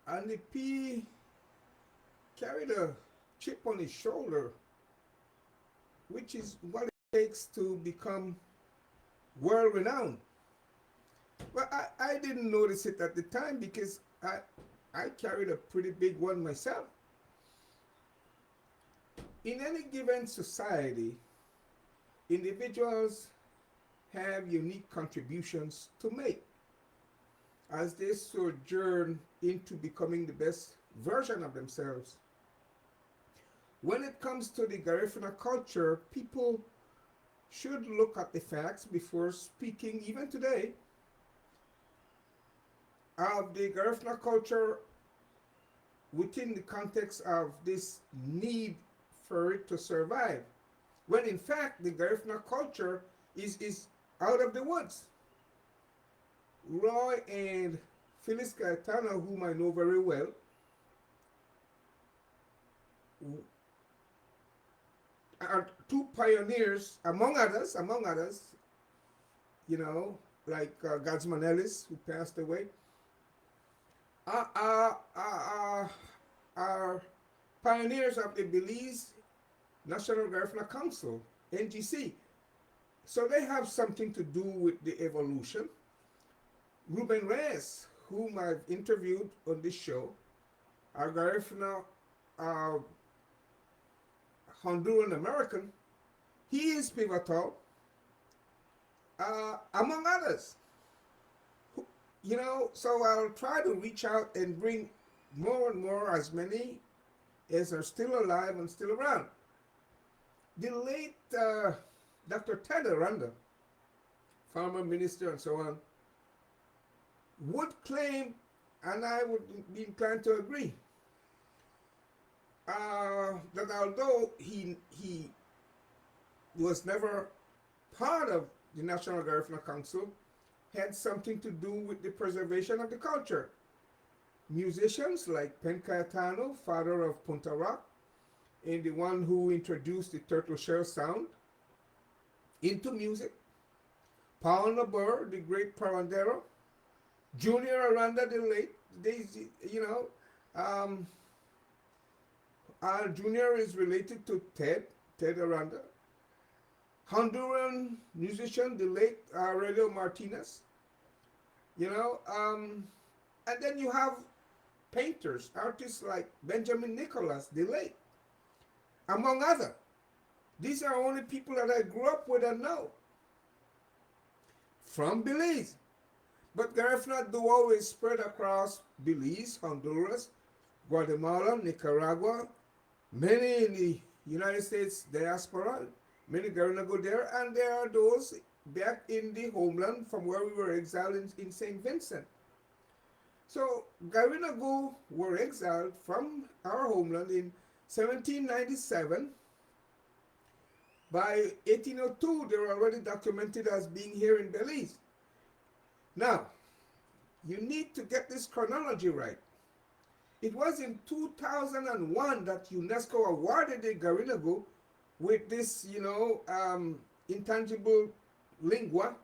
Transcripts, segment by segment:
And the P carried a chip on his shoulder, which is what it takes to become world renowned. Well, I didn't notice it at the time because I carried a pretty big one myself. In any given society, individuals have unique contributions to make as they sojourn into becoming the best version of themselves. When it comes to the Garifuna culture, people should look at the facts before speaking, even today, of the Garifuna culture within the context of this need for it to survive. When in fact, the Garifuna culture is out of the woods. Roy and Phyllis Gaetano, whom I know very well, are two pioneers, among others, you know, like Gadsman Ellis, who passed away, are, are, are, are pioneers of the Belize National Garifuna Council, NGC. So they have something to do with the evolution. Ruben Reyes, whom I've interviewed on this show, a Garifuna uh, Honduran American, he is pivotal, among others. You know, so I'll try to reach out and bring more and more, as many as are still alive and still around. The late Dr. Ted Aranda, former minister and so on, would claim, and I would be inclined to agree, that although he was never part of the National Garifuna Council, had something to do with the preservation of the culture. Musicians like Pen Cayetano, father of Punta Rock, and the one who introduced the turtle shell sound into music. Paul Naber, the great parandero. Junior Aranda, the late, you know, Junior is related to Ted Aranda. Honduran musician, the late Aurelio Martinez. You know, and then you have painters, artists like Benjamin Nicholas, the late, among other. These are only people that I grew up with and know from Belize. But Garifuna do always spread across Belize, Honduras, Guatemala, Nicaragua, many in the United States diaspora, many Garifuna go there, and there are those back in the homeland from where we were exiled in St. Vincent. So Garinagu were exiled from our homeland in 1797. By 1802, they were already documented as being here in Belize. Now, you need to get this chronology right. It was in 2001 that UNESCO awarded the Garinagu with this, intangible lingua,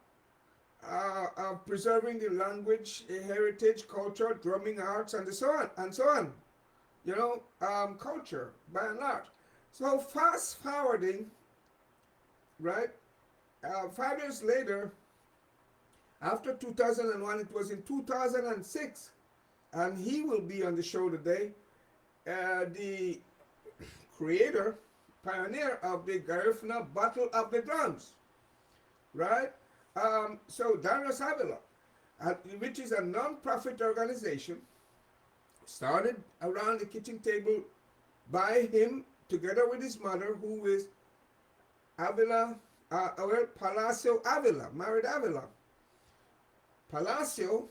preserving the language, heritage, culture, drumming arts, and so on, and so on. Culture by and large. So fast forwarding, right? 5 years later, after 2001, it was in 2006, and he will be on the show today, the creator, pioneer of the Garifuna Battle of the Drums, right? So Darius Avila, which is a non-profit organization, started around the kitchen table by him together with his mother, who is Palacio Avila, married Avila. Palacio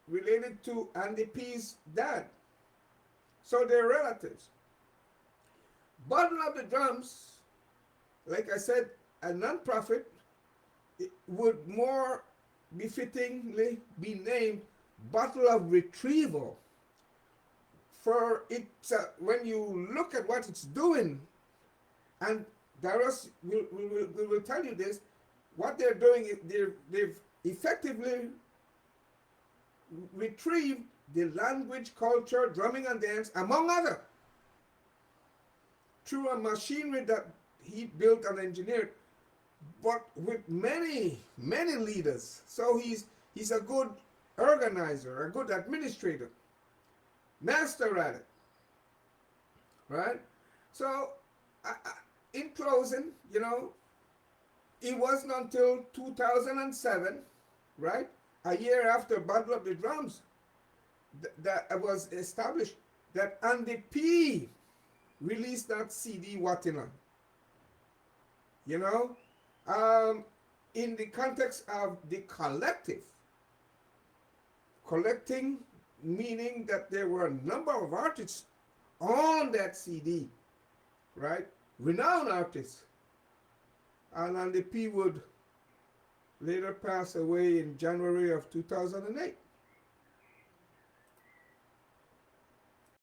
related to Andy P's dad. So they're relatives. Battle of the Drums, like I said, a non-profit, it would more befittingly be named Battle of Retrieval. For it's when you look at what it's doing, and Darius will tell you this, what they're doing is they've effectively retrieved the language, culture, drumming and dance, among other, through a machinery that he built and engineered, but with many, many leaders. So he's a good organizer, a good administrator, master at it, right? So, in closing, it wasn't until 2007, right, a year after Battle of the Drums, that was established that Andy P released that CD, Watina. You know, in the context of the collective, collecting meaning that there were a number of artists on that CD, right? Renowned artists. And Andy P would later pass away in January of 2008.